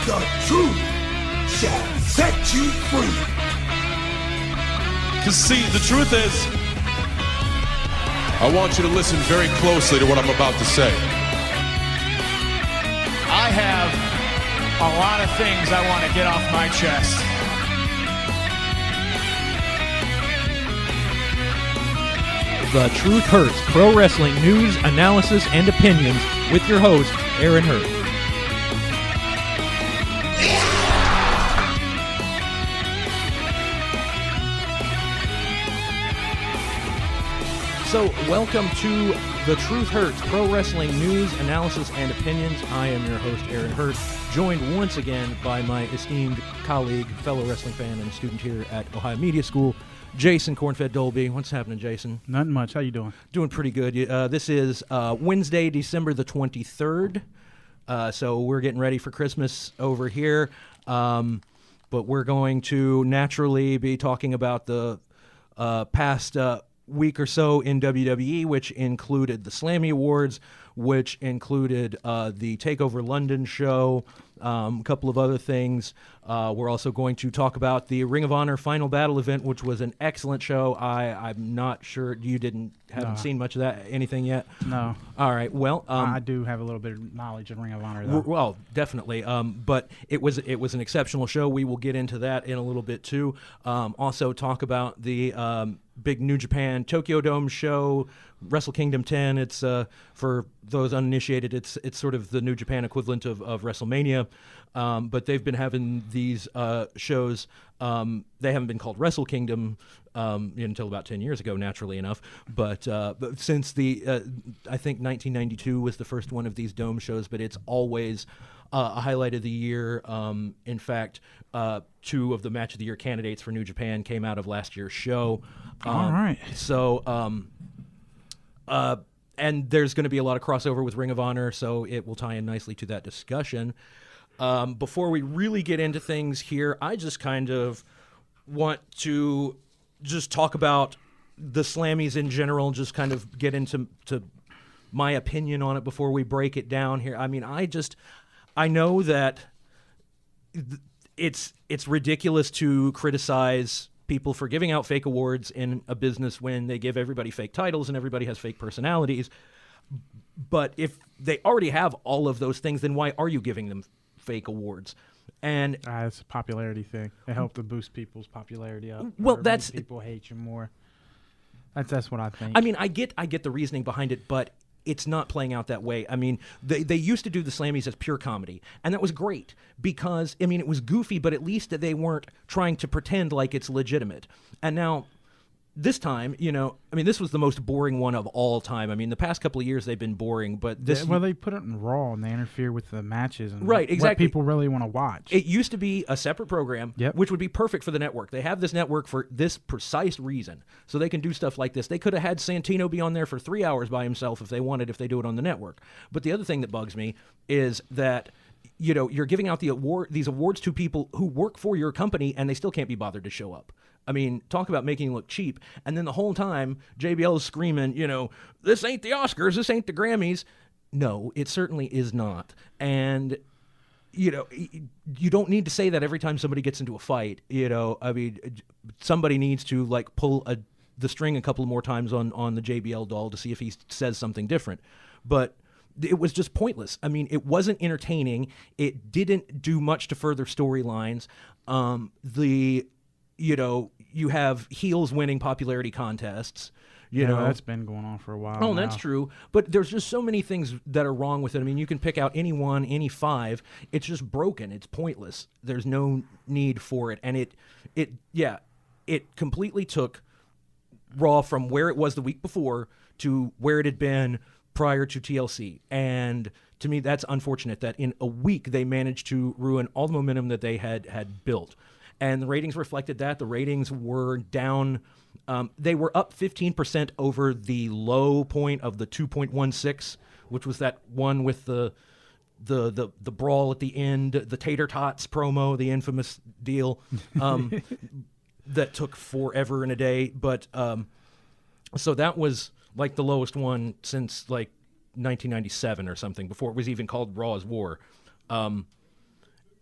The truth shall set you free. Because see, the truth is, I want you to listen very closely to what I'm about to say. I have a lot of things I want to get off my chest. The Truth Hurts, pro wrestling news, analysis, and opinions with your host, Aaron Hurt. So, welcome to The Truth Hurts, pro wrestling news, analysis, and opinions. I am your host, Aaron Hurt, joined once again by my esteemed colleague, fellow wrestling fan, and student here at Ohio Media School, Jason Cornfed Dolby. What's happening, Jason? Nothing much. How you doing? Doing pretty good. This is Wednesday, December the 23rd. So we're getting ready for Christmas over here. But we're going to naturally be talking about the past week or so in WWE, which included the Slammy Awards, which included the Takeover London show, a couple of other things. We're also going to talk about the Ring of Honor Final Battle event, which was an excellent show. I'm not sure you haven't seen much of that, anything yet? No. All right. Well, I do have a little bit of knowledge of Ring of Honor, though. Well, definitely. But it was an exceptional show. We will get into that in a little bit too. Also talk about the big New Japan Tokyo Dome show, Wrestle Kingdom 10. It's for those uninitiated, it's sort of the New Japan equivalent of WrestleMania. But they've been having these shows. They haven't been called Wrestle Kingdom until about 10 years ago, naturally enough. But since I think 1992 was the first one of these dome shows, but it's always a highlight of the year. In fact, two of the Match of the Year candidates for New Japan came out of last year's show. All right. So, and there's going to be a lot of crossover with Ring of Honor, so it will tie in nicely to that discussion. Before we really get into things here, I just kind of want to just talk about the Slammies in general, just kind of get into my opinion on it before we break it down here. I mean, I know that it's ridiculous to criticize people for giving out fake awards in a business when they give everybody fake titles and everybody has fake personalities. But if they already have all of those things, then why are you giving them fake awards? And it's a popularity thing. It helped to boost people's popularity up. Well, make people hate you more. That's what I think. I mean, I get the reasoning behind it, but it's not playing out that way. I mean, they used to do the Slammies as pure comedy, and that was great because, I mean, it was goofy, but at least they weren't trying to pretend like it's legitimate. And now, this time, this was the most boring one of all time. I mean, the past couple of years they've been boring, but this... Well, they put it in Raw, and they interfere with the matches and right, exactly. What people really want to watch. It used to be a separate program, which would be perfect for the network. They have this network for this precise reason, so they can do stuff like this. They could have had Santino be on there for 3 hours by himself if they wanted, if they do it on the network. But the other thing that bugs me is that you're giving out these awards to people who work for your company, and they still can't be bothered to show up. I mean, talk about making it look cheap. And then the whole time, JBL is screaming, this ain't the Oscars, this ain't the Grammys. No, it certainly is not. And, you don't need to say that every time somebody gets into a fight. I mean, somebody needs to, pull the string a couple more times on the JBL doll to see if he says something different. But it was just pointless. I mean, it wasn't entertaining. It didn't do much to further storylines. You have heels winning popularity contests. That's been going on for a while. Oh, now. That's true. But there's just so many things that are wrong with it. I mean, you can pick out any one, any five. It's just broken. It's pointless. There's no need for it. And it completely took Raw from where it was the week before to where it had been prior to TLC. And to me, that's unfortunate that in a week they managed to ruin all the momentum that they had built. And the ratings reflected that. The ratings were down. They were up 15% over the low point of the 2.16, which was that one with the brawl at the end, the Tater Tots promo, the infamous deal that took forever and a day. But so that was the lowest one since 1997 or something, before it was even called Raw's War.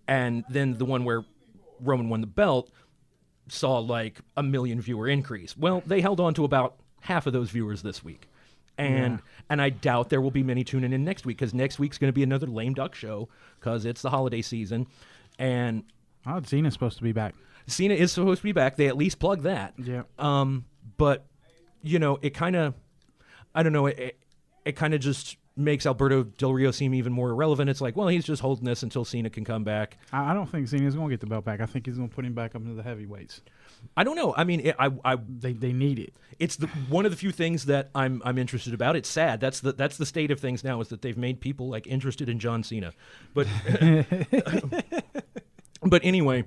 And then the one where Roman won the belt saw like 1 million viewer increase. Well, they held on to about half of those viewers this week. And I doubt there will be many tuning in next week, because next week's going to be another lame duck show because it's the holiday season. And Cena's supposed to be back. Cena is supposed to be back. They at least plug that. Yeah. But, you know, it kind of, I don't know, it kind of just makes Alberto Del Rio seem even more irrelevant. It's like, well, he's just holding this until Cena can come back. I don't think Cena's going to get the belt back. I think he's going to put him back up into the heavyweights. I don't know. I mean, They need it. It's one of the few things that I'm interested about. It's sad. That's the state of things now, is that they've made people like interested in John Cena. But but anyway,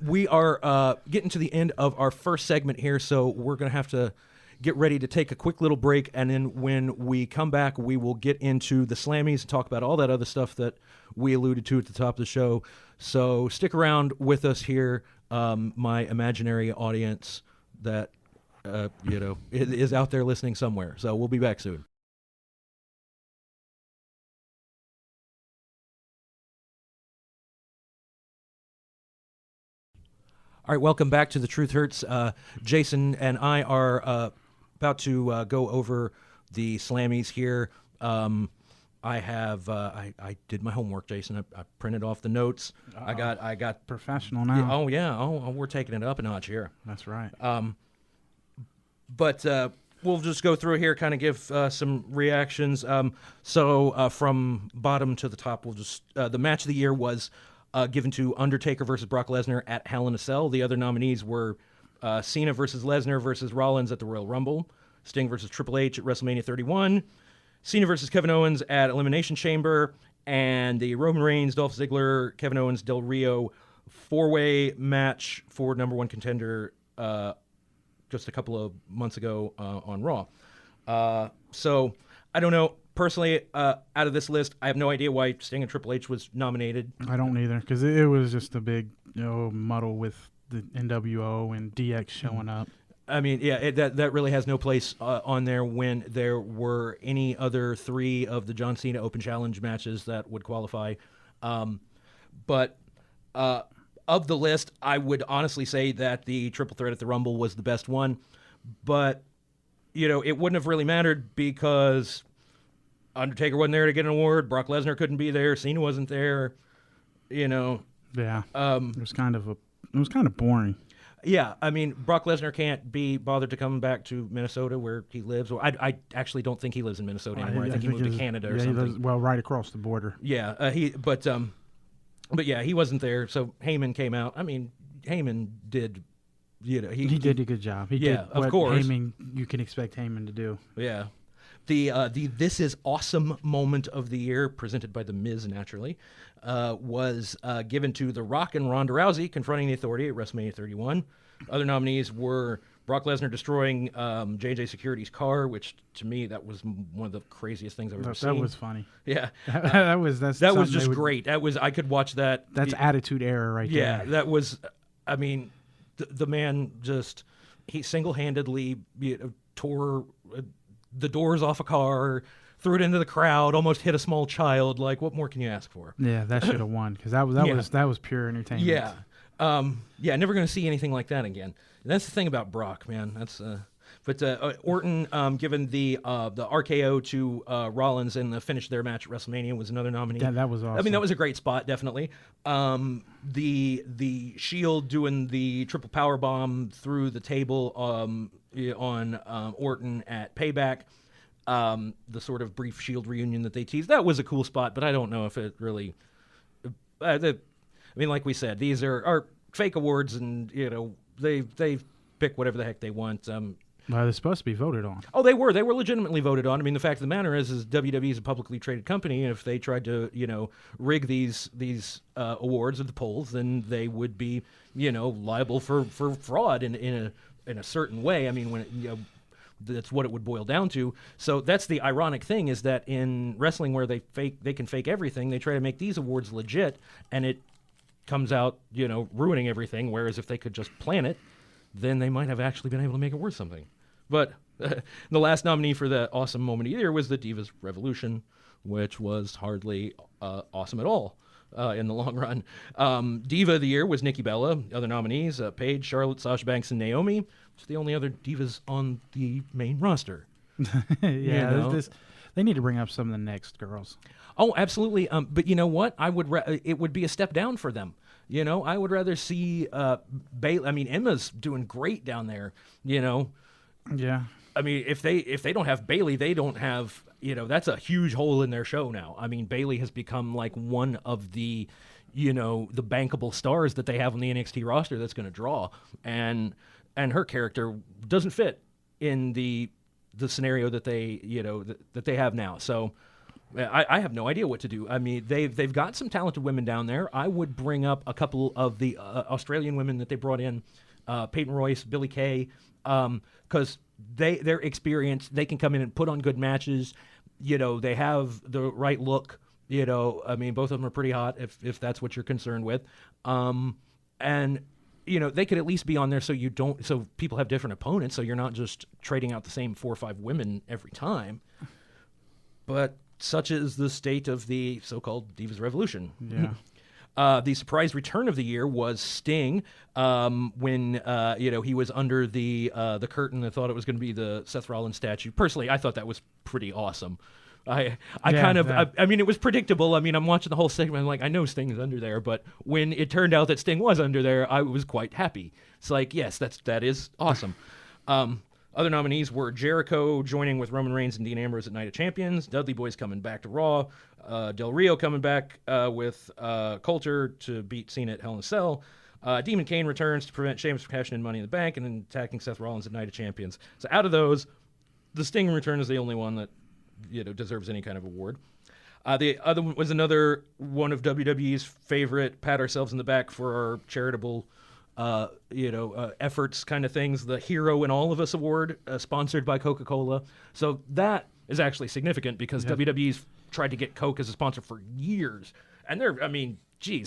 we are getting to the end of our first segment here, so we're going to have to get ready to take a quick little break, and then when we come back, we will get into the Slammies and talk about all that other stuff that we alluded to at the top of the show. So stick around with us here, my imaginary audience that is out there listening somewhere. So we'll be back soon. All right, welcome back to The Truth Hurts. Jason and I are about to go over the Slammies here. I have I did my homework, Jason. I printed off the notes. I got professional now. Oh, we're taking it up a notch here. That's right. But we'll just go through here, kind of give some reactions. So from bottom to the top, we'll just the match of the year was given to Undertaker versus Brock Lesnar at Hell in a Cell. The other nominees were Cena versus Lesnar versus Rollins at the Royal Rumble, Sting versus Triple H at WrestleMania 31, Cena versus Kevin Owens at Elimination Chamber, and the Roman Reigns, Dolph Ziggler, Kevin Owens, Del Rio four-way match for number one contender just a couple of months ago on Raw. So I don't know. Personally, out of this list, I have no idea why Sting and Triple H was nominated. I don't either, because it was just a big muddle with the NWO and DX showing up. I mean, yeah, that really has no place on there when there were any other three of the John Cena Open Challenge matches that would qualify. But of the list, I would honestly say that the Triple Threat at the Rumble was the best one. But, it wouldn't have really mattered because Undertaker wasn't there to get an award. Brock Lesnar couldn't be there. Cena wasn't there. Yeah. It was kind of boring. Yeah, I mean, Brock Lesnar can't be bothered to come back to Minnesota where he lives. Or I actually don't think he lives in Minnesota anymore. I think he moved to Canada or something. He lives, right across the border. Yeah, but yeah, he wasn't there. So Heyman came out. I mean, Heyman did, he did a good job. He did of what course. You can expect Heyman to do. Yeah. The This Is Awesome moment of the year, presented by The Miz, naturally, was given to The Rock and Ronda Rousey confronting the Authority at WrestleMania 31. Other nominees were Brock Lesnar destroying JJ Security's car, which to me that was one of the craziest things I've ever seen. That was funny. Yeah, that was just great. I could watch that. That's attitude error right there. Yeah, that was. I mean, the man just he single-handedly tore the doors off a car, threw it into the crowd, almost hit a small child. Like, what more can you ask for? Yeah, that should have won, because that was pure entertainment. Yeah. Never going to see anything like that again. And that's the thing about Brock, man. That's Orton given the RKO to Rollins in the finish of their match at WrestleMania was another nominee. Yeah, that was awesome. I mean, that was a great spot, definitely. The Shield doing the triple power bomb through the table on Orton at Payback. The sort of brief Shield reunion that they teased, that was a cool spot, but I don't know if it really. I mean, like we said, these are fake awards, and they pick whatever the heck they want. Well, they're supposed to be voted on. Oh, they were legitimately voted on. I mean, the fact of the matter is WWE is a publicly traded company, and if they tried to rig these awards at the polls, then they would be liable for fraud in a certain way. I mean, when that's what it would boil down to. So that's the ironic thing, is that in wrestling, where they can fake everything, they try to make these awards legit, and it comes out ruining everything. Whereas if they could just plan it, then they might have actually been able to make it worth something. But the last nominee for the awesome moment of the year was the Divas Revolution, which was hardly awesome at all. in the long run. Diva of the Year was Nikki Bella. Other nominees, Paige, Charlotte, Sasha Banks, and Naomi. It's the only other divas on the main roster. They need to bring up some of the next girls. Oh, absolutely. But you know what? It would be a step down for them. You know, I would rather see Bayley. I mean, Emma's doing great down there. You know. Yeah. I mean, if they don't have Bayley, they don't have. You know, that's a huge hole in their show now. I mean, Bayley has become like one of the, the bankable stars that they have on the NXT roster that's going to draw, and her character doesn't fit in the scenario that they that they have now. So I have no idea what to do. I mean, they've got some talented women down there. I would bring up a couple of the Australian women that they brought in, Peyton Royce, Billie Kay, because they're experienced. They can come in and put on good matches. They have the right look. I mean, both of them are pretty hot if that's what you're concerned with. And they could at least be on there so people have different opponents, so you're not just trading out the same 4 or 5 women every time. But such is the state of the so-called Divas Revolution. Yeah. The surprise return of the year was Sting, when he was under the curtain. I thought it was going to be the Seth Rollins statue. Personally, I thought that was pretty awesome. I mean, it was predictable. I mean, I'm watching the whole segment. I'm like, I know Sting is under there, but when it turned out that Sting was under there, I was quite happy. It's like, yes, that is awesome. Other nominees were Jericho joining with Roman Reigns and Dean Ambrose at Night of Champions, Dudley Boyz coming back to Raw, Del Rio coming back with Coulter to beat Cena at Hell in a Cell. Demon Kane returns to prevent Sheamus from cashing in Money in the Bank and then attacking Seth Rollins at Night of Champions. So out of those, the Sting return is the only one that deserves any kind of award. The other one was another one of WWE's favorite pat ourselves in the back for our charitable efforts kind of things, the Hero in All of Us Award, sponsored by Coca-Cola. So that is actually significant because WWE's tried to get Coke as a sponsor for years. And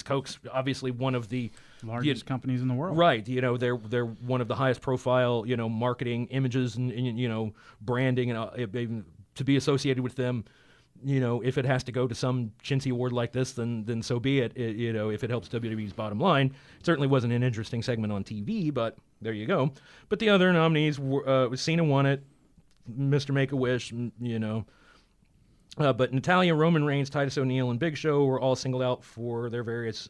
Coke's obviously one of the largest companies in the world. Right. They're one of the highest profile, marketing images and branding and to be associated with them. If it has to go to some chintzy award like this, then so be it. If it helps WWE's bottom line. It certainly wasn't an interesting segment on TV, but there you go. But the other nominees were Cena won it, Mr. Make-A-Wish, but Natalya, Roman Reigns, Titus O'Neil, and Big Show were all singled out for their various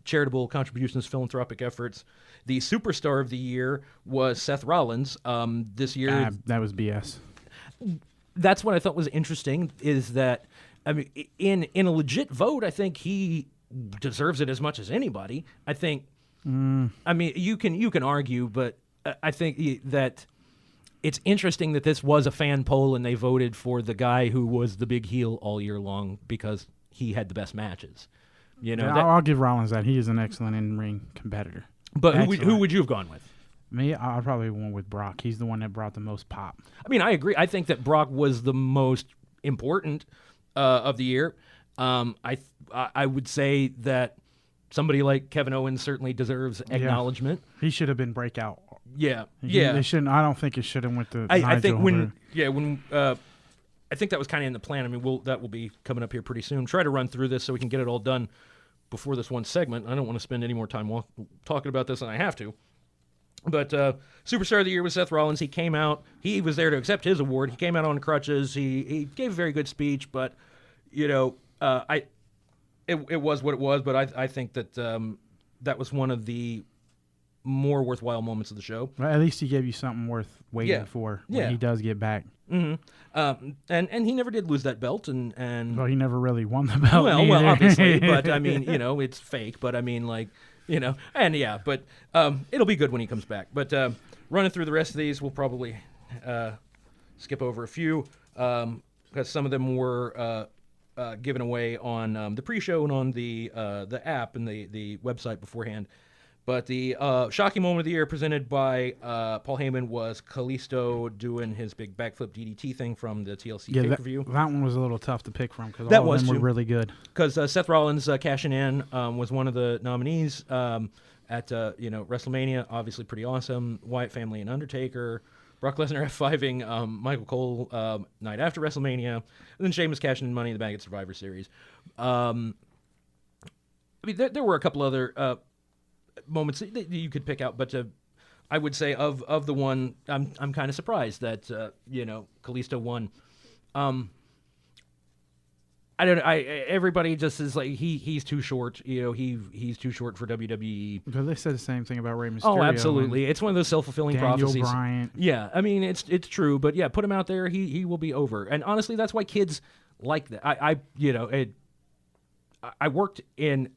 charitable contributions, philanthropic efforts. The Superstar of the Year was Seth Rollins. This year, that was BS. That's what I thought was interesting, is that, I mean, in a legit vote, I think he deserves it as much as anybody. I think, I mean, you can argue, but I think that it's interesting that this was a fan poll and they voted for the guy who was the big heel all year long because he had the best matches. I'll give Rollins that. He is an excellent in-ring competitor. But who would you have gone with? Me, I probably went with Brock. He's the one that brought the most pop. I mean, I agree. I think that Brock was the most important of the year. I would say that somebody like Kevin Owens certainly deserves acknowledgement. He should have been breakout. Yeah. They shouldn't. I don't think it should have went to. I think I think that was kind of in the plan. I mean, that will be coming up here pretty soon. Try to run through this so we can get it all done before this one segment. I don't want to spend any more time talking about this than I have to. But Superstar of the Year was Seth Rollins. He came out. He was there to accept his award. He came out on crutches. He gave a very good speech, but it was what it was. But I think that that was one of the more worthwhile moments of the show. Well, at least he gave you something worth waiting for when he does get back. Mm-hmm. And he never did lose that belt, and well, he never really won the belt. Well, obviously, but I mean, it's fake. But I mean, like. But it'll be good when he comes back. But running through the rest of these, we'll probably skip over a few because some of them were given away on the pre-show and on the app and the website beforehand. But the shocking moment of the year presented by Paul Heyman was Kalisto doing his big backflip DDT thing from the TLC pay-per-view. That one was a little tough to pick from because all of them were really good. Because Seth Rollins cashing in was one of the nominees. at WrestleMania. Obviously pretty awesome. Wyatt family and Undertaker. Brock Lesnar F5ing Michael Cole night after WrestleMania, and then Sheamus cashing in Money in the Bank at Survivor Series. I mean, there were a couple other moments that you could pick out, but I would say of the one, I'm kind of surprised that Kalisto won. I don't know. Everybody just is like he's too short. He's too short for WWE. But they said the same thing about Rey Mysterio. Oh, absolutely. It's one of those self-fulfilling prophecies. Bryant. Yeah, I mean it's true, but yeah, put him out there, he will be over. And honestly, that's why kids like that. I worked in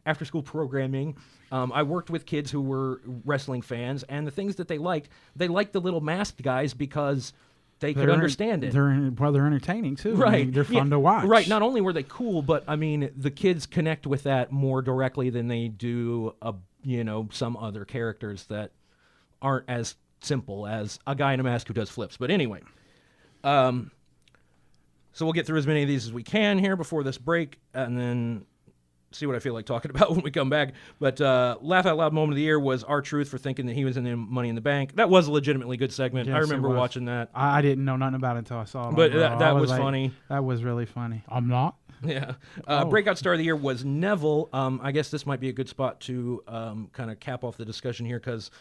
after-school programming. I worked with kids who were wrestling fans, and the things that they liked the little masked guys because they could understand it. They're entertaining too. Right. I mean, they're fun to watch. Right. Not only were they cool, but I mean, the kids connect with that more directly than they do, some other characters that aren't as simple as a guy in a mask who does flips. But anyway, so we'll get through as many of these as we can here before this break, and then see what I feel like talking about when we come back. But Laugh Out Loud moment of the year was R-Truth for thinking that he was in the Money in the Bank. That was a legitimately good segment. Yes, I remember watching that. I didn't know nothing about it until I saw it. But that was funny. That was really funny. I'm not. Yeah. Breakout Star of the Year was Neville. I guess this might be a good spot to kind of cap off the discussion here because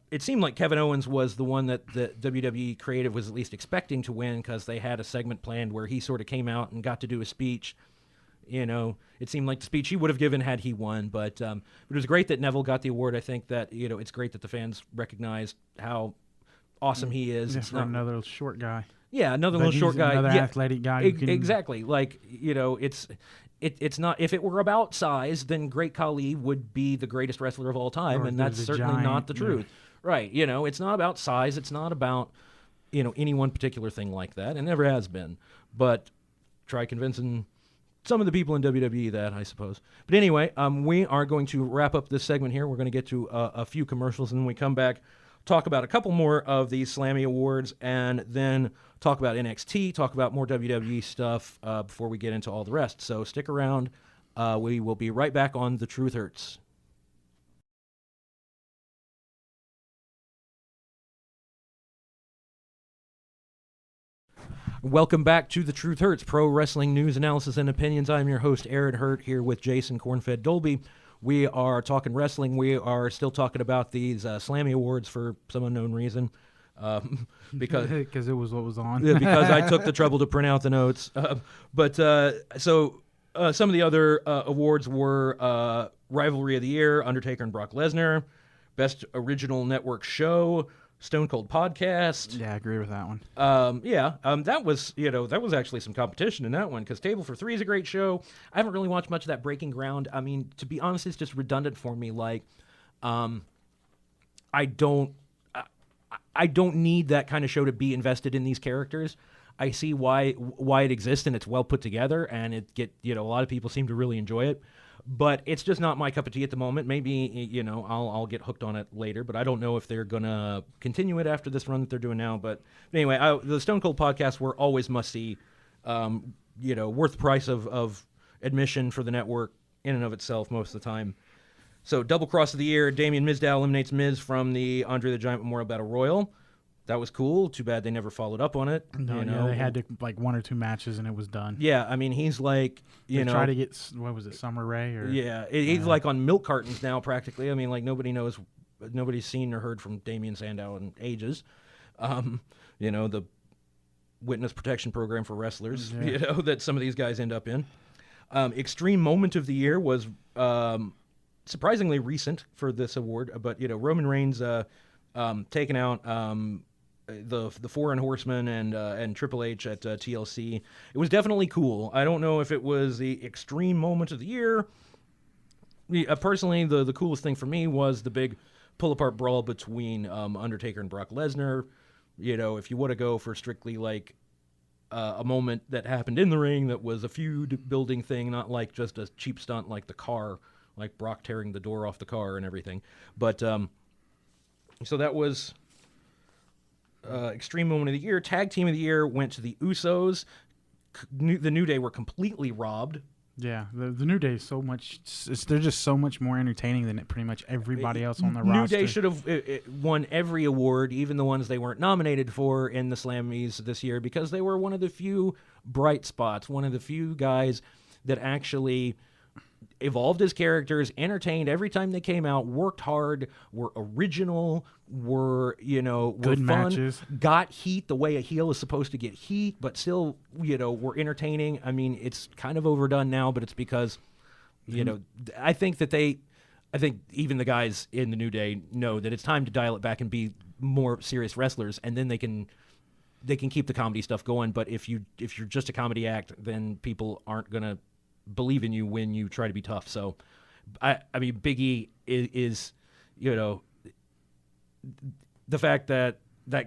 it seemed like Kevin Owens was the one that the WWE Creative was at least expecting to win because they had a segment planned where he sort of came out and got to do a speech. It seemed like the speech he would have given had he won, but it was great that Neville got the award. I think that, it's great that the fans recognized how awesome he is. It's not another short guy. Yeah, another little short guy. Another athletic guy. Exactly. Like, it's not, if it were about size, then Great Khali would be the greatest wrestler of all time, and that's certainly not the truth. Right. It's not about size. It's not about, any one particular thing like that. It never has been. But try convincing some of the people in WWE that, I suppose. But anyway, we are going to wrap up this segment here. We're going to get to a few commercials, and then we come back, talk about a couple more of these Slammy Awards, and then talk about NXT, talk about more WWE stuff before we get into all the rest. So stick around. We will be right back on The Truth Hurts. Welcome back to The Truth Hurts, pro wrestling news, analysis, and opinions. I'm your host, Aaron Hurt, here with Jason Cornfed Dolby. We are talking wrestling. We are still talking about these Slammy Awards for some unknown reason. Because it was what was on. Because I took the trouble to print out the notes. So some of the other awards were Rivalry of the Year, Undertaker and Brock Lesnar, Best Original Network Show, Stone Cold Podcast. Yeah, I agree with that one. That was actually some competition in that one because Table for Three is a great show. I haven't really watched much of that Breaking Ground. I mean, to be honest, it's just redundant for me. Like, I don't need that kind of show to be invested in these characters. I see why it exists and it's well put together, and a lot of people seem to really enjoy it. But it's just not my cup of tea at the moment. Maybe, I'll get hooked on it later, but I don't know if they're going to continue it after this run that they're doing now. But anyway, the Stone Cold podcasts were always must-see, worth the price of admission for the network in and of itself most of the time. So Double Cross of the Year, Damien Mizdow eliminates Miz from the Andre the Giant Memorial Battle Royal. That was cool. Too bad they never followed up on it. No, they had like one or two matches and it was done. Yeah, I mean, he's like, try to get, what was it, Summer Rae? Or he's like on milk cartons now practically. I mean, like nobody's seen or heard from Damien Sandow in ages. The witness protection program for wrestlers, that some of these guys end up in. Extreme Moment of the Year was surprisingly recent for this award, but Roman Reigns taking out the Foreign Horsemen and Triple H at TLC. It was definitely cool. I don't know if it was the extreme moment of the year. Personally, the coolest thing for me was the big pull-apart brawl between Undertaker and Brock Lesnar. If you want to go for strictly like a moment that happened in the ring that was a feud-building thing, not like just a cheap stunt like the car, like Brock tearing the door off the car and everything. But so that was Extreme Moment of the Year. Tag Team of the Year went to the Usos. The New Day were completely robbed Yeah, the New Day is so much. They're just so much more entertaining than pretty much everybody else on the roster. New Day should have won every award, even the ones they weren't nominated for in the Slammies this year, because they were one of the few bright spots, one of the few guys that actually evolved as characters, entertained every time they came out, worked hard, were original, were good fun, matches, got heat the way a heel is supposed to get heat, but still were entertaining. I mean, it's kind of overdone now, but it's because I think even the guys in the New Day know that it's time to dial it back and be more serious wrestlers, and then they can keep the comedy stuff going. But if you're just a comedy act, then people aren't gonna believe in you when you try to be tough. So, I mean, Big E is the fact that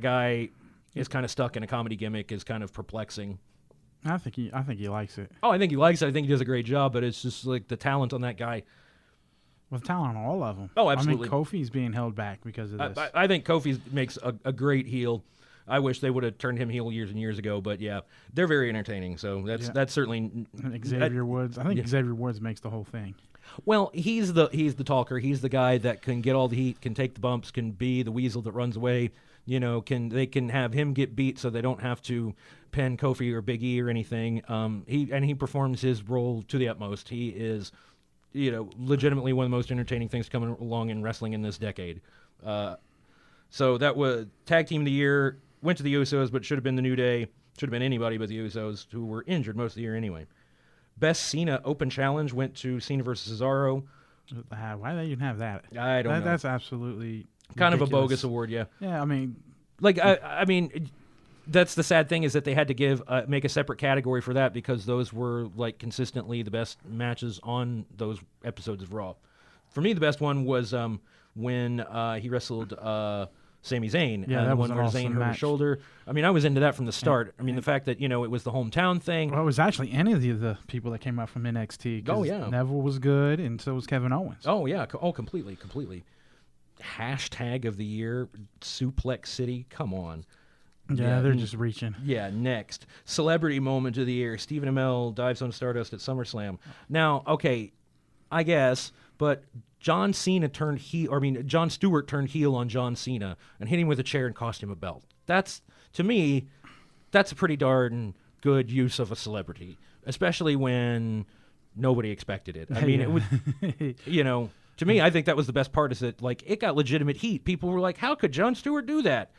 guy is kind of stuck in a comedy gimmick is kind of perplexing. I think he likes it. Oh, I think he likes it. I think he does a great job, but it's just like the talent on that guy. Well, talent on all of them. Oh, absolutely. I mean, Kofi's being held back because of this. I think Kofi makes a great heel. I wish they would have turned him heel years and years ago, but yeah, they're very entertaining. So that's certainly and Xavier Woods. I think Xavier Woods makes the whole thing. Well, he's the talker. He's the guy that can get all the heat, can take the bumps, can be the weasel that runs away. They can have him get beat so they don't have to pen Kofi or Big E or anything. He performs his role to the utmost. He is, legitimately one of the most entertaining things coming along in wrestling in this decade. So that was Tag Team of the Year. Went to the Usos, but should have been the New Day. Should have been anybody but the Usos, who were injured most of the year anyway. Best Cena Open Challenge went to Cena versus Cesaro. Why do they even have that? I don't know. That's absolutely kind ridiculous. of a bogus award, yeah. Yeah, I mean, I mean, that's the sad thing is that they had to make a separate category for that because those were like consistently the best matches on those episodes of Raw. For me, the best one was when he wrestled Sami Zayn. Yeah, and that the was one an where awesome Zayn hurt his match. shoulder. I mean, I was into that from the start. I mean, the fact that, it was the hometown thing. Well, it was actually any of the people that came out from NXT. 'Cause Oh, yeah. Neville was good, and so was Kevin Owens. Oh, yeah. Oh, completely. Hashtag of the year, Suplex City. Come on. Yeah, they're just reaching. Yeah, next. Celebrity moment of the year. Stephen Amell dives on Stardust at SummerSlam. Now, okay, I guess, but John Stewart turned heel on John Cena and hit him with a chair and cost him a belt. To me, that's a pretty darn good use of a celebrity, especially when nobody expected it. I mean, it would, to me, I think that was the best part is that, like, it got legitimate heat. People were like, how could Jon Stewart do that?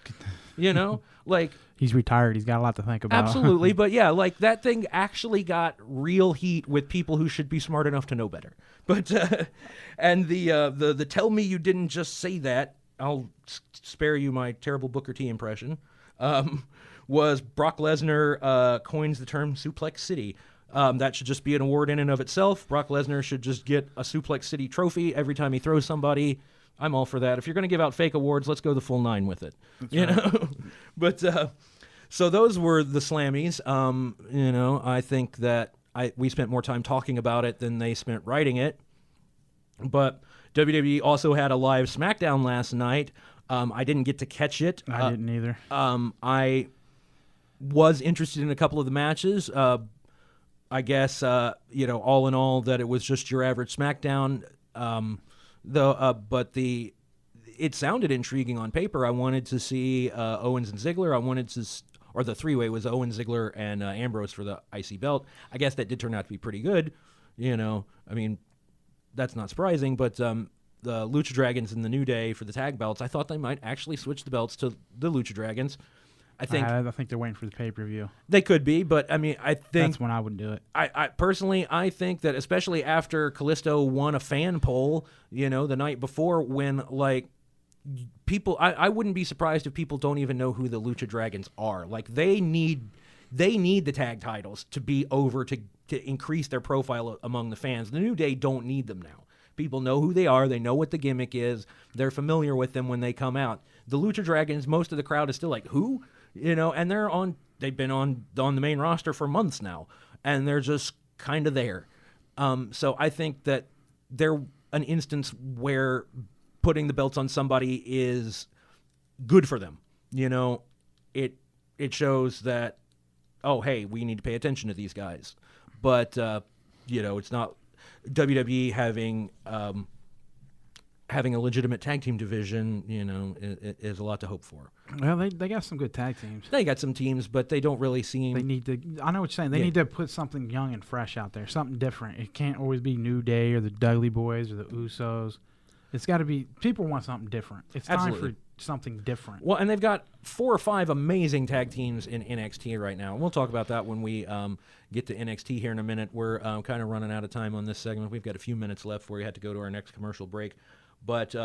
Like... He's retired. He's got a lot to think about. Absolutely. But yeah, like that thing actually got real heat with people who should be smart enough to know better. But, and the tell me you didn't just say that, I'll spare you my terrible Booker T impression, was Brock Lesnar coins the term Suplex City. That should just be an award in and of itself. Brock Lesnar should just get a Suplex City trophy every time he throws somebody. I'm all for that. If you're going to give out fake awards, let's go the full 9 with it. That's right. But so those were the Slammies. I think that we spent more time talking about it than they spent writing it. But WWE also had a live SmackDown last night. I didn't get to catch it. I didn't either. I was interested in a couple of the matches. I guess all in all that it was just your average SmackDown. But it sounded intriguing on paper. I wanted to see Owens and Ziggler. Or the three-way was Owens, Ziggler, and Ambrose for the IC belt. I guess that did turn out to be pretty good. I mean, that's not surprising. But the Lucha Dragons and the New Day for the tag belts, I thought they might actually switch the belts to the Lucha Dragons. I think they're waiting for the pay-per-view. They could be, but I mean, I think that's when I would do it. I personally, I think that especially after Kalisto won a fan poll, the night before, when like people, I wouldn't be surprised if people don't even know who the Lucha Dragons are. Like they need the tag titles to be over to increase their profile among the fans. The New Day don't need them now. People know who they are. They know what the gimmick is. They're familiar with them when they come out. The Lucha Dragons, most of the crowd is still like, who? And they've been on the main roster for months now, and they're just kind of there. So I think that they're an instance where putting the belts on somebody is good for them. It shows that, oh, hey, we need to pay attention to these guys. But it's not WWE having a legitimate tag team division, is a lot to hope for. Well, they got some good tag teams. They got some teams, but they don't really seem. They need to. I know what you're saying. They need to put something young and fresh out there, something different. It can't always be New Day or the Dudley Boys or the Usos. It's got to be. People want something different. It's time for something different. Well, and they've got 4 or 5 amazing tag teams in NXT right now. And we'll talk about that when we get to NXT here in a minute. We're kind of running out of time on this segment. We've got a few minutes left before we have to go to our next commercial break. But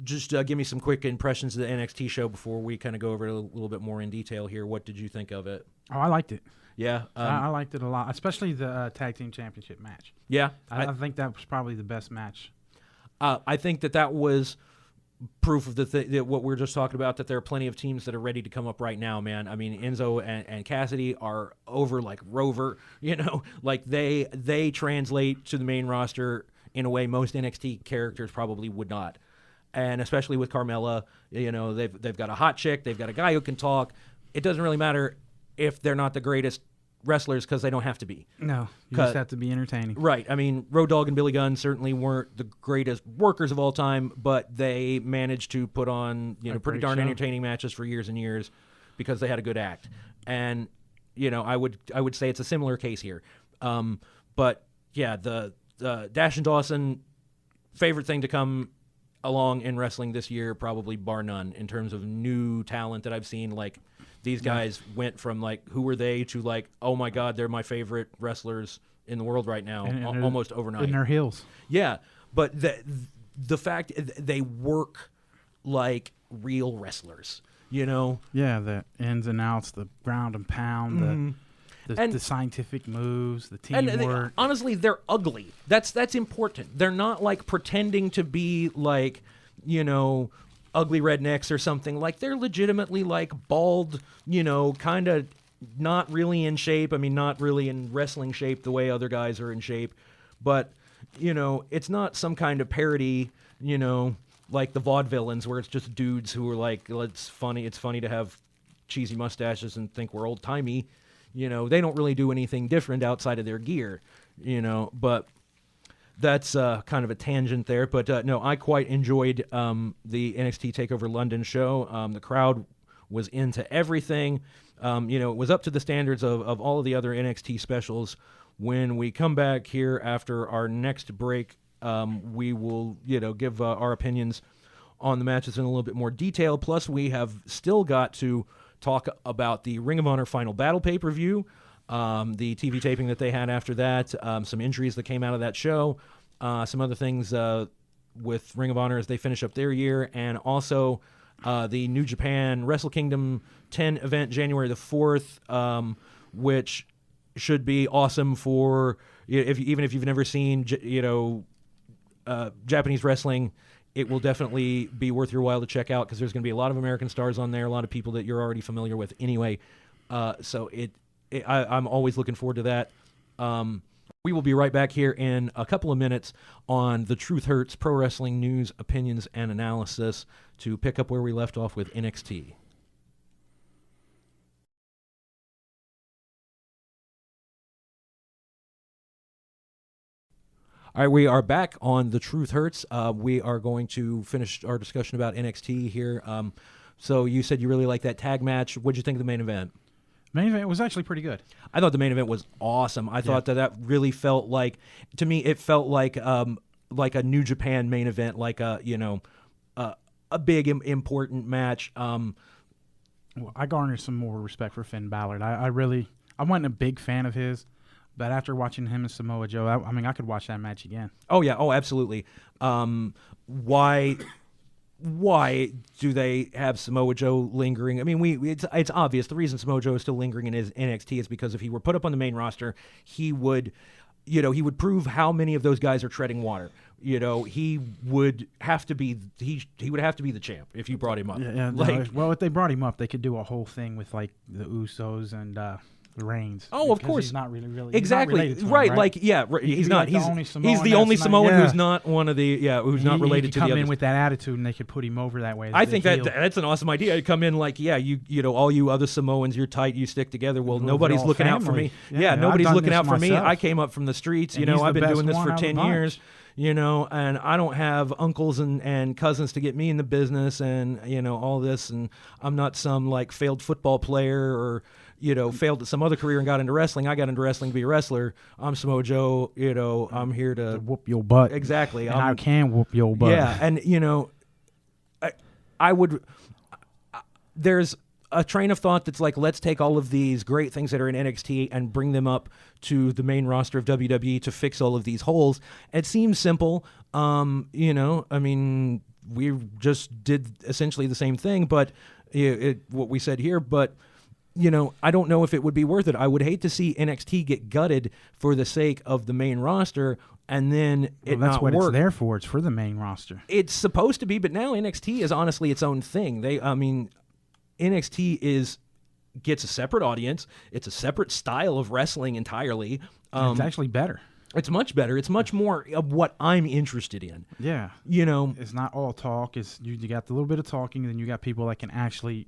just give me some quick impressions of the NXT show before we kind of go over it a little bit more in detail here. What did you think of it? Oh, I liked it. Yeah? I liked it a lot, especially the Tag Team Championship match. Yeah? I think that was probably the best match. I think that was proof of that what we were just talking about, that there are plenty of teams that are ready to come up right now, man. I mean, Enzo and Cassidy are over like Rover, like they translate to the main roster in a way most NXT characters probably would not. And especially with Carmella, they've got a hot chick, they've got a guy who can talk. It doesn't really matter if they're not the greatest wrestlers because they don't have to be. No, you just have to be entertaining. Right. I mean, Road Dogg and Billy Gunn certainly weren't the greatest workers of all time, but they managed to put on pretty darn entertaining matches for years and years because they had a good act. And I would say it's a similar case here. But yeah, the Dash and Dawson, favorite thing to come along in wrestling this year, probably bar none, in terms of new talent that I've seen. Like, these guys went from, like, who were they to, like, oh, my God, they're my favorite wrestlers in the world right now, and almost overnight. In their heels. Yeah, but the fact they work like real wrestlers, Yeah, the ins and outs, the ground and pound, the scientific moves, the teamwork. Honestly, they're ugly. That's important. They're not like pretending to be like, ugly rednecks or something. Like, they're legitimately like bald, kind of not really in shape. I mean, not really in wrestling shape the way other guys are in shape. But, it's not some kind of parody, like the vaudevillains where it's just dudes who are like, it's funny to have cheesy mustaches and think we're old-timey. They don't really do anything different outside of their gear, but that's kind of a tangent there. But no, I quite enjoyed the NXT TakeOver London show. The crowd was into everything. It was up to the standards of all of the other NXT specials. When we come back here after our next break, we will, give our opinions on the matches in a little bit more detail. Plus, we have still got to talk about the Ring of Honor Final Battle pay-per-view, the TV taping that they had after that, some injuries that came out of that show, some other things with Ring of Honor as they finish up their year, and also the New Japan Wrestle Kingdom 10 event January the 4th, which should be awesome for even if you've never seen Japanese wrestling. It will definitely be worth your while to check out because there's going to be a lot of American stars on there, a lot of people that you're already familiar with anyway. So I'm always looking forward to that. We will be right back here in a couple of minutes on The Truth Hurts, pro wrestling news, opinions, and analysis to pick up where we left off with NXT. All right, we are back on The Truth Hurts. We are going to finish our discussion about NXT here. So you said you really liked that tag match. What did you think of the main event? Main event was actually pretty good. I thought the main event was awesome. I thought that really felt like, to me, it felt like a New Japan main event, like a big important match. Well, I garner some more respect for Finn Balor. I wasn't a big fan of his. But after watching him and Samoa Joe, I could watch that match again. Oh, yeah. Oh, absolutely. Why do they have Samoa Joe lingering? I mean, it's obvious. The reason Samoa Joe is still lingering in his NXT is because if he were put up on the main roster, he would prove how many of those guys are treading water. He would have to be the champ if you brought him up. Yeah. Well, if they brought him up, they could do a whole thing with like the Usos and Reigns. Oh, of course. He's not really exactly he's not right. Right? Like, yeah, he's not. Like He's the only Samoan yeah. who's not one of the who's not related to the others. Come others. in with that attitude, and they could put him over that way. I think that's an awesome idea. I'd come in like, you know, all you other Samoans, you're tight, you stick together. Well, nobody's looking out for me. Yeah, nobody's looking out for me. myself. I came up from the streets. And you know, I've been doing this for 10 years. You know, and I don't have uncles and cousins to get me in the business, and you know all this, and I'm not some like failed football player or you know failed at some other career and got into wrestling. I got into wrestling to be a wrestler. I'm Samoa Joe. You know, I'm here to whoop your butt. Exactly. And I can whoop your butt. Yeah, and you know, I would. There's a train of thought that's like, let's take all of these great things that are in NXT and bring them up to the main roster of WWE to fix all of these holes. It seems simple. You know, I mean, we just did essentially the same thing, but what we said here, but you know, I don't know if it would be worth it. I would hate to see NXT get gutted for the sake of the main roster and then it not work. That's what it's there for. It's for the main roster. It's supposed to be, but now NXT is honestly its own thing. NXT gets a separate audience. It's a separate style of wrestling entirely. It's actually better. It's much better. It's much more of what I'm interested in. Yeah. You know, it's not all talk. It's you got a little bit of talking, and then you got people that can actually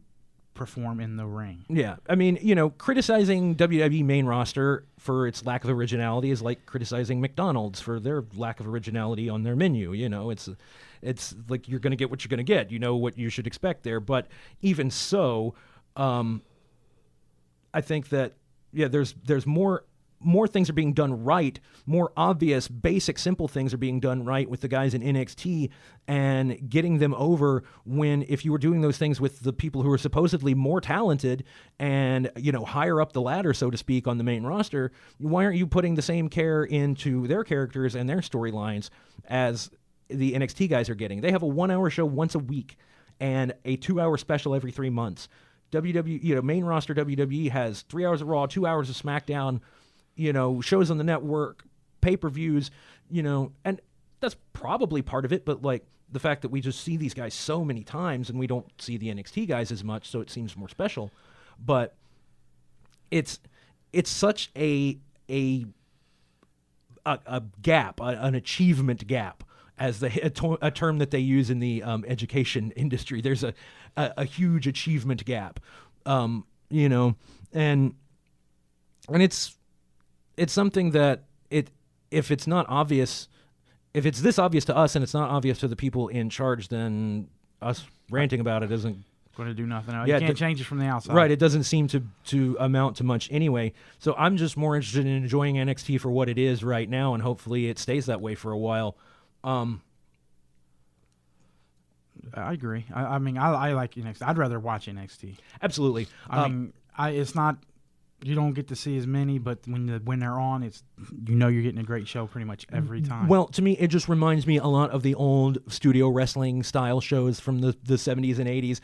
perform in the ring. Yeah. I mean, you know, criticizing WWE main roster for its lack of originality is like criticizing McDonald's for their lack of originality on their menu. You know, it's like you're going to get what you're going to get. You know what you should expect there. But even so, I think that, there's more things are being done right, more obvious, basic, simple things are being done right with the guys in NXT and getting them over when if you were doing those things with the people who are supposedly more talented and, you know, higher up the ladder, so to speak, on the main roster, why aren't you putting the same care into their characters and their storylines as the NXT guys are getting? They have a 1-hour show once a week and a 2-hour special every 3 months. Main roster WWE has 3 hours of Raw, 2 hours of SmackDown, you know, shows on the network, pay-per-views, you know, and that's probably part of it, but like the fact that we just see these guys so many times and we don't see the NXT guys as much, so it seems more special. But it's such a gap, an achievement gap, as a term that they use in the education industry. There's a huge achievement gap, you know, and it's something that if it's not obvious, if it's this obvious to us and it's not obvious to the people in charge, then us ranting about it isn't going to do nothing. You can't change it from the outside. Right. It doesn't seem to amount to much anyway. So I'm just more interested in enjoying NXT for what it is right now, and hopefully it stays that way for a while. I agree. I mean, I like NXT. I'd rather watch NXT. Absolutely. I mean, it's not. You don't get to see as many, but when they're on, it's you're getting a great show pretty much every time. Well, to me, it just reminds me a lot of the old studio wrestling style shows from the 70s and 80s.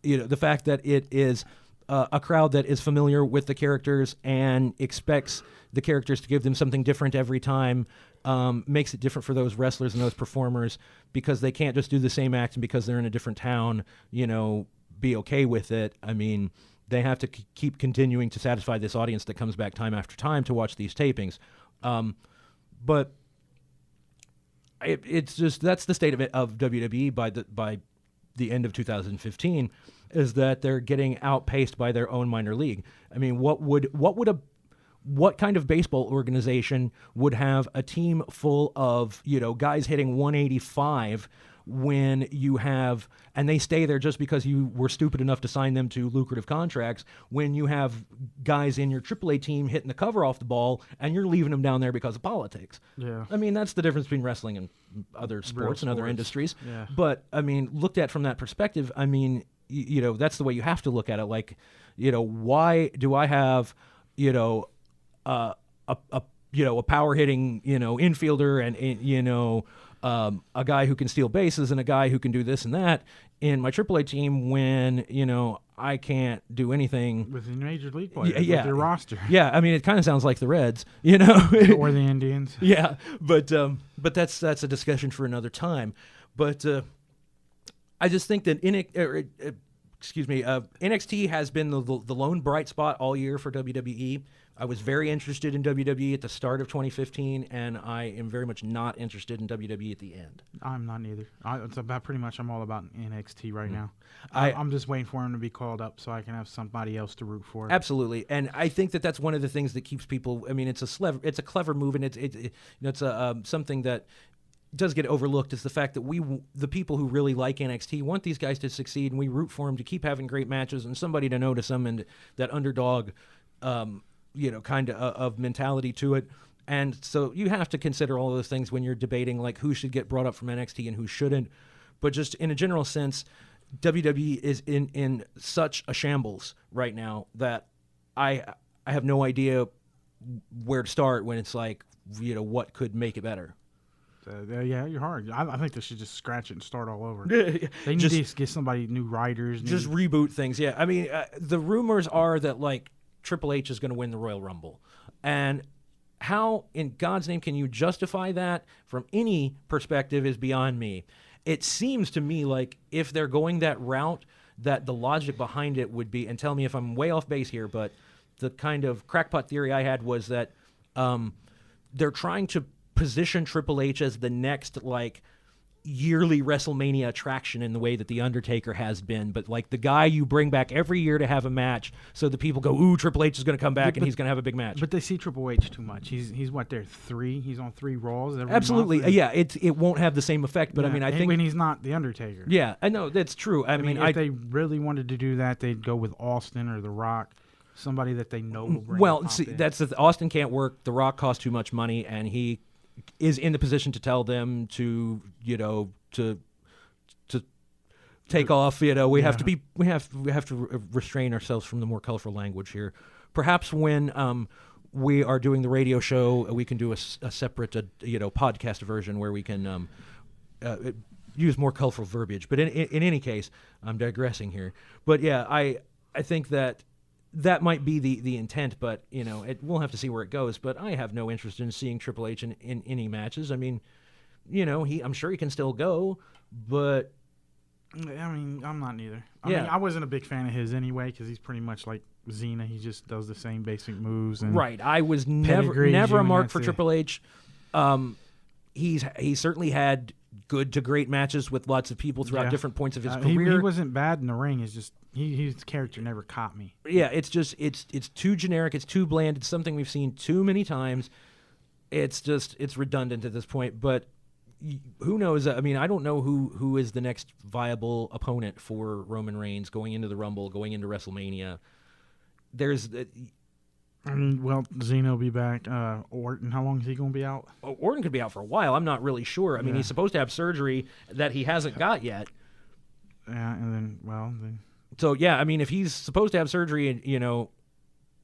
You know, the fact that it is a crowd that is familiar with the characters and expects the characters to give them something different every time makes it different for those wrestlers and those performers, because they can't just do the same act and because they're in a different town, you know, be okay with it. I mean, they have to keep continuing to satisfy this audience that comes back time after time to watch these tapings. But it's just, that's the state of WWE by the end of 2015, is that they're getting outpaced by their own minor league. I mean, what kind of baseball organization would have a team full of, you know, guys hitting 185 when you have, and they stay there just because you were stupid enough to sign them to lucrative contracts, when you have guys in your AAA team hitting the cover off the ball and you're leaving them down there because of politics? Yeah. I mean, that's the difference between wrestling and other sports and other industries. Yeah. But, I mean, looked at from that perspective, I mean, you know, that's the way you have to look at it. Like, you know, why do I have, you know, a power hitting, you know, infielder and, you know, a guy who can steal bases and a guy who can do this and that in my AAA team when, you know, I can't do anything with the major league players, with their roster. Yeah, I mean, it kind of sounds like the Reds, you know, or the Indians. Yeah, but that's a discussion for another time. But I just think that excuse me, NXT has been the lone bright spot all year for WWE. I was very interested in WWE at the start of 2015, and I am very much not interested in WWE at the end. I'm not either. It's about pretty much I'm all about NXT right now. I'm just waiting for him to be called up so I can have somebody else to root for. Absolutely, and I think that that's one of the things that keeps people. I mean, it's a clever move, and it's something that does get overlooked is the fact that the people who really like NXT want these guys to succeed, and we root for them to keep having great matches and somebody to notice them, and that underdog kind of mentality to it. And so you have to consider all those things when you're debating like who should get brought up from NXT and who shouldn't. But just in a general sense, WWE is in such a shambles right now that I have no idea where to start when it's like, what could make it better. Yeah, you're hard. I think they should just scratch it and start all over. They need to get somebody, new writers. Just reboot things, yeah. I mean, the rumors are that, like, Triple H is going to win the Royal Rumble. And how, in God's name, can you justify that from any perspective is beyond me. It seems to me like if they're going that route, that the logic behind it would be, and tell me if I'm way off base here, but the kind of crackpot theory I had was that they're trying to position Triple H as the next, like, yearly WrestleMania attraction in the way that The Undertaker has been, but like the guy you bring back every year to have a match so the people go, ooh, Triple H is going to come back and he's going to have a big match. But they see Triple H too much. He's what, there 3? He's on 3 Raws every Absolutely. month. Yeah, it won't have the same effect, but I mean, I think when he's not The Undertaker. Yeah, I know that's true. I mean, if they really wanted to do that, they'd go with Austin or The Rock, somebody that they know will bring. Well, see, Austin can't work. The Rock costs too much money, and he is in the position to tell them to take off. We have to restrain ourselves from the more colorful language here. Perhaps when we are doing the radio show, we can do a separate podcast version where we can use more colorful verbiage. But in any case, I'm digressing here. But yeah, I think that might be the intent, but we'll have to see where it goes. But I have no interest in seeing Triple H in any matches. I mean, I'm sure he can still go, but I mean, I'm not neither. I mean, I wasn't a big fan of his anyway because he's pretty much like Xena. He just does the same basic moves. And right. I was never a mark for Triple H. He certainly had good to great matches with lots of people throughout different points of his career. He wasn't bad in the ring. It's just his character never caught me. Yeah, it's just it's too generic. It's too bland. It's something we've seen too many times. It's redundant at this point, but who knows? I mean, I don't know who is the next viable opponent for Roman Reigns going into the Rumble, going into WrestleMania. Xena will be back. Orton, how long is he going to be out? Orton could be out for a while. I'm not really sure. I mean, he's supposed to have surgery that he hasn't got yet. Yeah, and then. So yeah, I mean, if he's supposed to have surgery,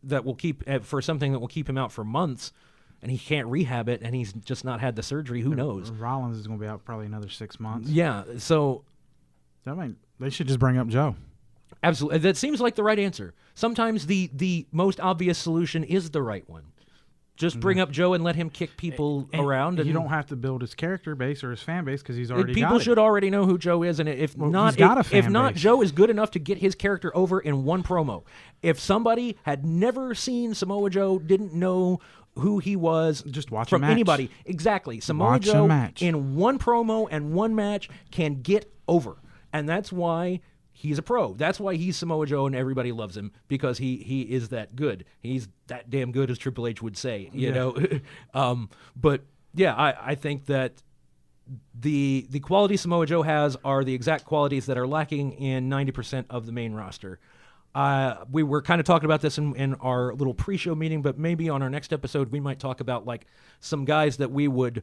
that will keep for something that will keep him out for months, and he can't rehab it, and he's just not had the surgery. Who knows? Rollins is going to be out probably another 6 months. Yeah, so they should just bring up Joe. Absolutely, that seems like the right answer. Sometimes the most obvious solution is the right one. Just bring up Joe and let him kick people around. And you don't have to build his character base or his fan base because he's already people got it. should already know who Joe is, and if not, Joe is good enough to get his character over in one promo. If somebody had never seen Samoa Joe, didn't know who he was, just watch from a match. Anybody, exactly. Samoa Joe in one promo and one match can get over, and that's why he's a pro. That's why he's Samoa Joe and everybody loves him, because he is that good. He's that damn good, as Triple H would say, you know. But yeah, I think that the quality Samoa Joe has are the exact qualities that are lacking in 90% of the main roster. We were kind of talking about this in our little pre-show meeting, but maybe on our next episode we might talk about like some guys that we would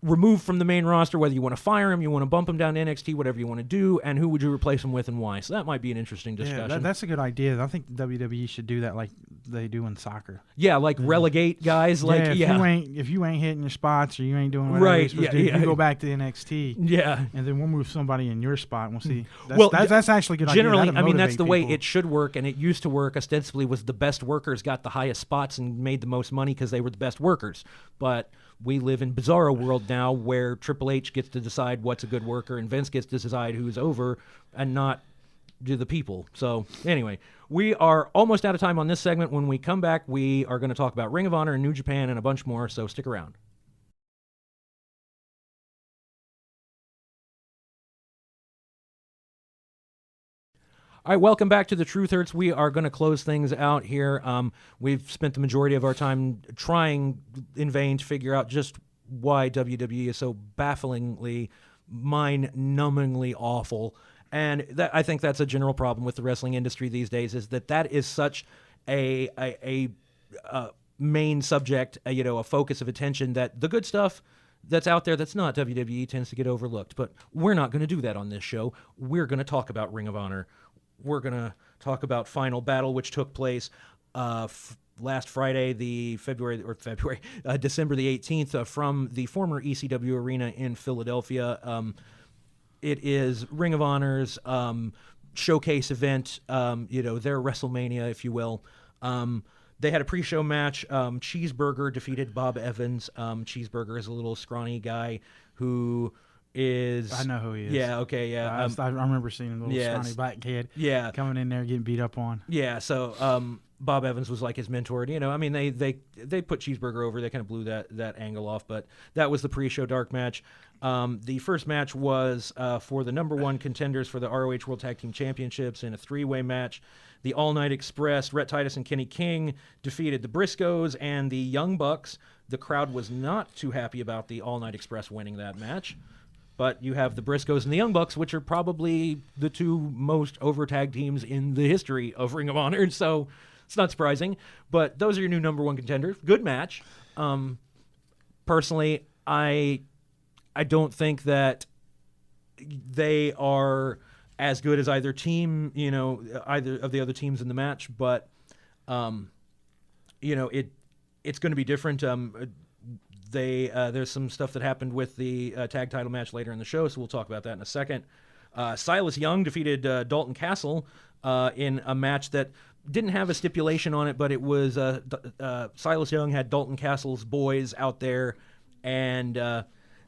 remove from the main roster, whether you want to fire him, you want to bump him down to NXT, whatever you want to do, and who would you replace him with and why. So that might be an interesting discussion. Yeah, that's a good idea. I think WWE should do that like they do in soccer. Yeah, like relegate guys. If you ain't hitting your spots or you ain't doing whatever you're supposed to do, you go back to NXT. Yeah. And then we'll move somebody in your spot and we'll see. That's actually a good generally, idea. I mean, that's the way it should work, and it used to work ostensibly was the best workers got the highest spots and made the most money because they were the best workers. But we live in bizarro world now where Triple H gets to decide what's a good worker and Vince gets to decide who's over, and not to the people. So anyway, we are almost out of time on this segment. When we come back, we are going to talk about Ring of Honor and New Japan and a bunch more, so stick around. All right, welcome back to the Truth Hurts. We are going to close things out here. We've spent the majority of our time trying in vain to figure out just why WWE is so bafflingly, mind-numbingly awful. And that, I think that's a general problem with the wrestling industry these days, is that is such a main subject, a focus of attention, that the good stuff that's out there that's not WWE tends to get overlooked. But we're not going to do that on this show. We're going to talk about Ring of Honor. We're going to talk about Final Battle, which took place last Friday, December the 18th, from the former ECW Arena in Philadelphia. It is Ring of Honor's showcase event, their WrestleMania, if you will. They had a pre-show match. Cheeseburger defeated Bob Evans. Cheeseburger is a little scrawny guy who is... I know who he is. Yeah, okay, yeah. I remember seeing a little scrawny black kid coming in there getting beat up on. Yeah, so Bob Evans was like his mentor. They put Cheeseburger over. They kind of blew that angle off, but that was the pre-show dark match. The first match was for the number one contenders for the ROH World Tag Team Championships in a three-way match. The All Night Express, Rhett Titus and Kenny King, defeated the Briscoes and the Young Bucks. The crowd was not too happy about the All Night Express winning that match. But you have the Briscoes and the Young Bucks, which are probably the two most over tag teams in the history of Ring of Honor, so it's not surprising. But those are your new number one contenders. Good match. Personally, I don't think that they are as good as either team, either of the other teams in the match, but it's going to be different. There's some stuff that happened with the tag title match later in the show, so we'll talk about that in a second. Silas Young defeated Dalton Castle in a match that didn't have a stipulation on it, but it was Silas Young had Dalton Castle's boys out there, and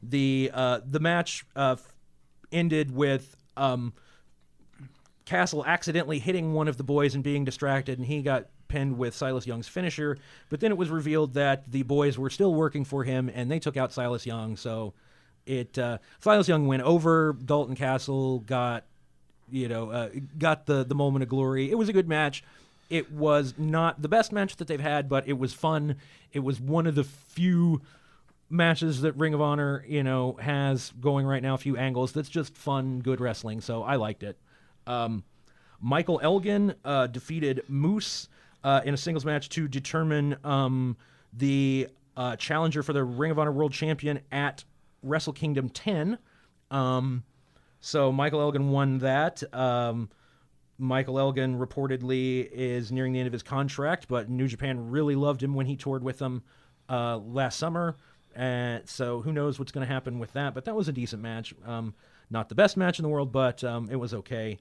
the match ended with Castle accidentally hitting one of the boys and being distracted, and he got pinned with Silas Young's finisher. But then it was revealed that the boys were still working for him, and they took out Silas Young. So Silas Young went over. Dalton Castle got the moment of glory. It was a good match. It was not the best match that they've had, but it was fun. It was one of the few matches that Ring of Honor, has going right now, a few angles. That's just fun, good wrestling. So I liked it. Michael Elgin defeated Moose in a singles match to determine the challenger for the Ring of Honor World Champion at Wrestle Kingdom 10. So Michael Elgin won that. Michael Elgin reportedly is nearing the end of his contract, but New Japan really loved him when he toured with them last summer. So who knows what's going to happen with that. But that was a decent match. Not the best match in the world, but it was okay.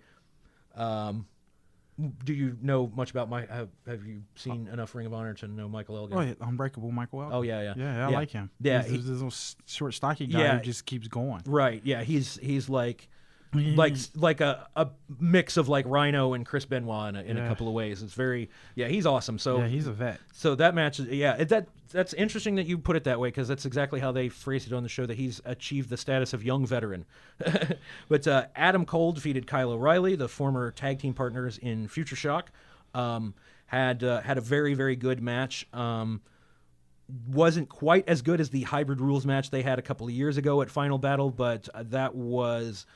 Do you know much about have you seen enough Ring of Honor to know Michael Elgin? Oh, yeah, Unbreakable Michael Elgin. Oh, yeah. Yeah, I like him. Yeah, he's this little short, stocky guy who just keeps going. Right, yeah, he's like a mix of like Rhino and Chris Benoit in a couple of ways. It's very, he's awesome. So yeah, he's a vet. So that match, that's interesting that you put it that way, because that's exactly how they phrased it on the show, that he's achieved the status of young veteran. But Adam Cole defeated Kyle O'Reilly, the former tag team partners in Future Shock. Had a very, very good match. Wasn't quite as good as the Hybrid Rules match they had a couple of years ago at Final Battle, but that was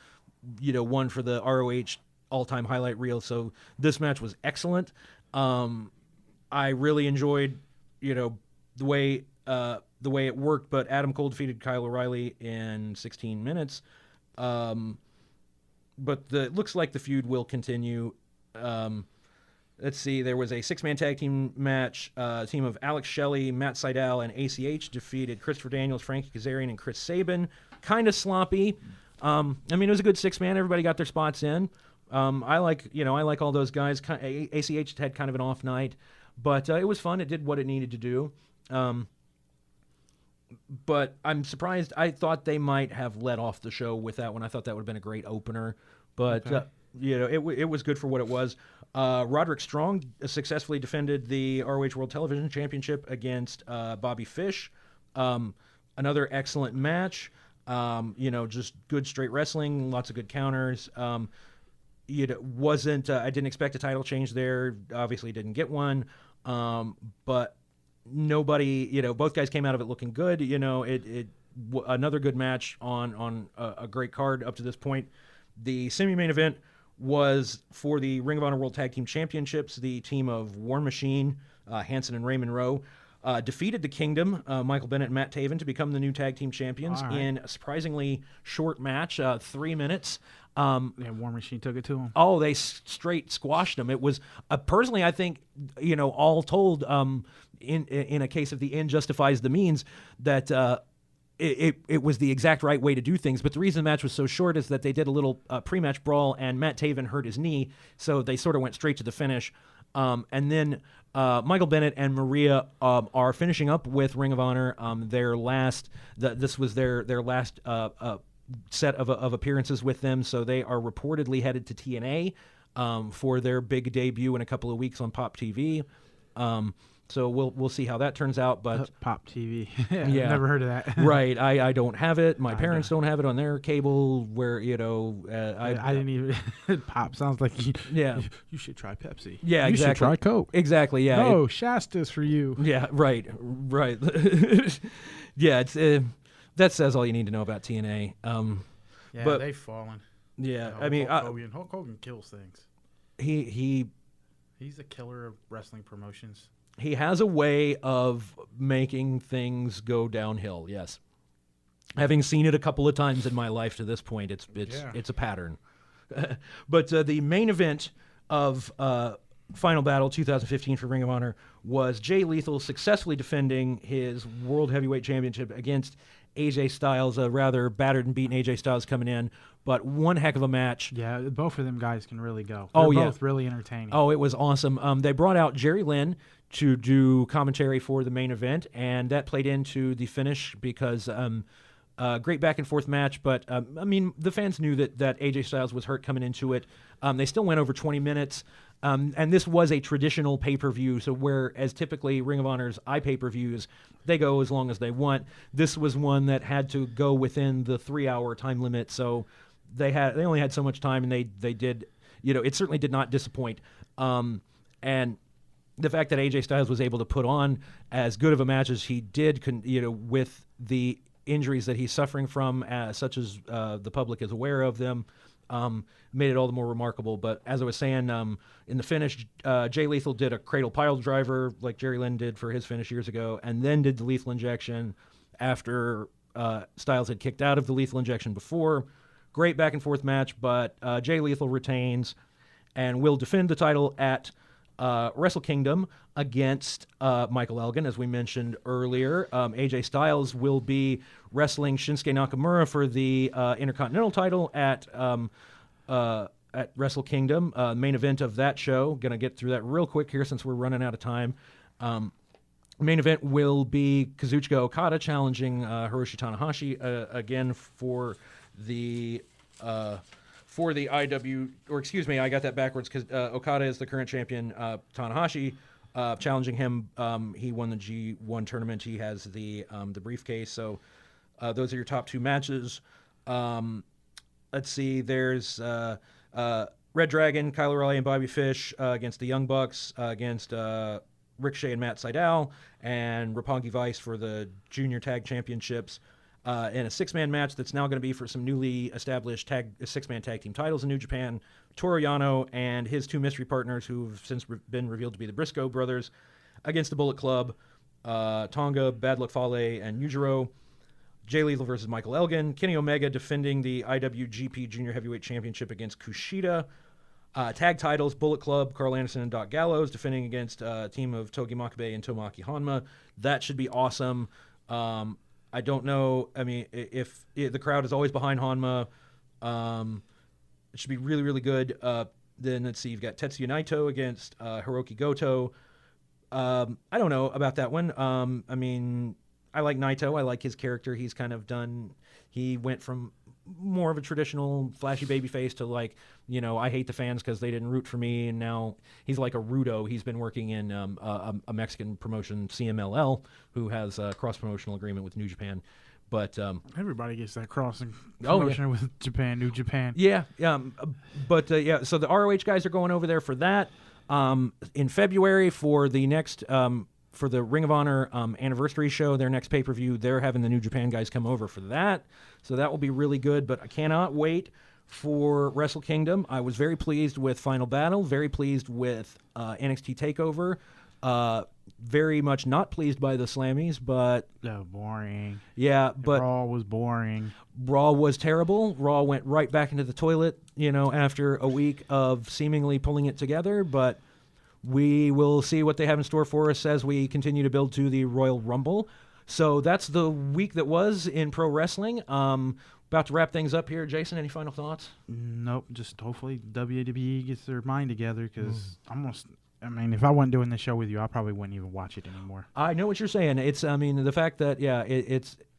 one for the ROH all-time highlight reel. So this match was excellent. I really enjoyed, the way it worked, but Adam Cole defeated Kyle O'Reilly in 16 minutes. But it looks like the feud will continue. Let's see, there was a six-man tag team match. A team of Alex Shelley, Matt Sydal, and ACH defeated Christopher Daniels, Frankie Kazarian, and Chris Sabin. Kind of sloppy. It was a good six-man. Everybody got their spots in. I like all those guys. ACH had kind of an off night, but it was fun. It did what it needed to do. But I'm surprised. I thought they might have let off the show with that one. I thought that would have been a great opener. But it was good for what it was. Roderick Strong successfully defended the ROH World Television Championship against Bobby Fish. Another excellent match. Just good straight wrestling, lots of good counters. Wasn't I didn't expect a title change there. Obviously didn't get one. But nobody, both guys came out of it looking good. Another good match on a great card up to this point. The semi-main event was for the Ring of Honor World Tag Team Championships. The team of War Machine, Hanson and Raymond Rowe, defeated the Kingdom, Michael Bennett and Matt Taven, to become the new tag team champions in a surprisingly short match, 3 minutes. War Machine took it to him. Oh, they straight squashed him. It was personally, I think, all told, in a case of the end justifies the means, that it was the exact right way to do things. But the reason the match was so short is that they did a little pre-match brawl, and Matt Taven hurt his knee, so they sort of went straight to the finish. And then Michael Bennett and Maria are finishing up with Ring of Honor. This was their last set of appearances with them, so they are reportedly headed to TNA for their big debut in a couple of weeks on Pop TV. So we'll see how that turns out. But Pop TV, yeah, never heard of that. Right, I don't have it. My parents don't have it on their cable. Where I didn't even. Pop sounds like you should try Pepsi. Yeah, you exactly. should try Coke. Exactly. Yeah. No, Shasta's for you. Yeah. Right. Yeah. It's that says all you need to know about TNA. But they've fallen. Yeah. Hulk Hogan kills things. He's a killer of wrestling promotions. He has a way of making things go downhill. Yes, having seen it a couple of times in my life to this point, it's a pattern. But the main event of Final Battle 2015 for Ring of Honor was Jay Lethal successfully defending his World Heavyweight Championship against AJ Styles. A rather battered and beaten AJ Styles coming in, but one heck of a match. Yeah, both of them guys can really go. They're both really entertaining. Oh, it was awesome. They brought out Jerry Lynn to do commentary for the main event, and that played into the finish because great back and forth match. But the fans knew that AJ Styles was hurt coming into it. They still went over 20 minutes. And this was a traditional pay-per-view, so whereas typically Ring of Honor's pay-per-views, they go as long as they want, this was one that had to go within the 3-hour time limit, so they only had so much time, and they did, it certainly did not disappoint. And the fact that AJ Styles was able to put on as good of a match as he did, with the injuries that he's suffering from, such as the public is aware of them, made it all the more remarkable. But as I was saying, in the finish, Jay Lethal did a cradle pile driver like Jerry Lynn did for his finish years ago, and then did the lethal injection after Styles had kicked out of the lethal injection before. Great back and forth match, but Jay Lethal retains and will defend the title at Wrestle Kingdom against Michael Elgin, as we mentioned earlier. AJ Styles will be wrestling Shinsuke Nakamura for the Intercontinental title at Wrestle Kingdom, main event of that show. Going to get through that real quick here since we're running out of time. Main event will be Kazuchika Okada challenging Hiroshi Tanahashi again for the IW, or excuse me, I got that backwards because Okada is the current champion. Tanahashi challenging him. He won the G1 tournament. He has the briefcase. So those are your top two matches. Let's see. There's Red Dragon, Kyle O'Reilly, and Bobby Fish against the Young Bucks, against Ricochet and Matt Sydal, and Roppongi Vice for the Junior Tag Championships. In a six-man match that's now going to be for some newly established six-man tag team titles in New Japan. Toru Yano and his two mystery partners, who've since been revealed to be the Briscoe brothers, against the Bullet Club, Tonga, Bad Luck Fale, and Yujiro. Jay Lethal versus Michael Elgin. Kenny Omega defending the IWGP Junior Heavyweight Championship against Kushida. Tag titles, Bullet Club, Carl Anderson and Doc Gallows defending against a team of Togi Makabe and Tomoaki Honma. That should be awesome. I don't know. I mean, if the crowd is always behind Honma, it should be really, really good. Then let's see. You've got Tetsuya Naito against Hiroki Goto. I don't know about that one. I mean, I like Naito. I like his character. He's kind of done. He went from more of a traditional flashy baby face to like, you know, I hate the fans because they didn't root for me, and now he's like a Rudo. He's been working in a Mexican promotion, CMLL, who has a cross-promotional agreement with New Japan. But everybody gets that crossing promotion with Japan, New Japan. Yeah, but so the ROH guys are going over there for that. In February for the next for the Ring of Honor anniversary show, their next pay-per-view, they're having the New Japan guys come over for that. So that will be really good, but I cannot wait for Wrestle Kingdom. I was very pleased with Final Battle, very pleased with NXT Takeover. Very much not pleased by the Slammies, but boring. Yeah, but Raw was boring. Raw was terrible. Raw went right back into the toilet, you know, after a week of seemingly pulling it together. But we will see what they have in store for us as we continue to build to the Royal Rumble. So that's the week that was in pro wrestling. About to wrap things up here. Jason, any final thoughts? Nope. Just hopefully WWE gets their mind together, because I mean, if I wasn't doing this show with you, I probably wouldn't even watch it anymore. I know what you're saying. It's, I mean, the fact that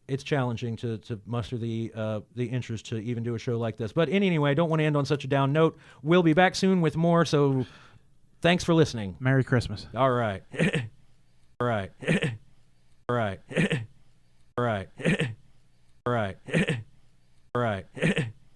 it's challenging to muster the interest to even do a show like this. But anyway, I don't want to end on such a down note. We'll be back soon with more. So thanks for listening. Merry Christmas. All right. All right. All right. All right. All right. All right.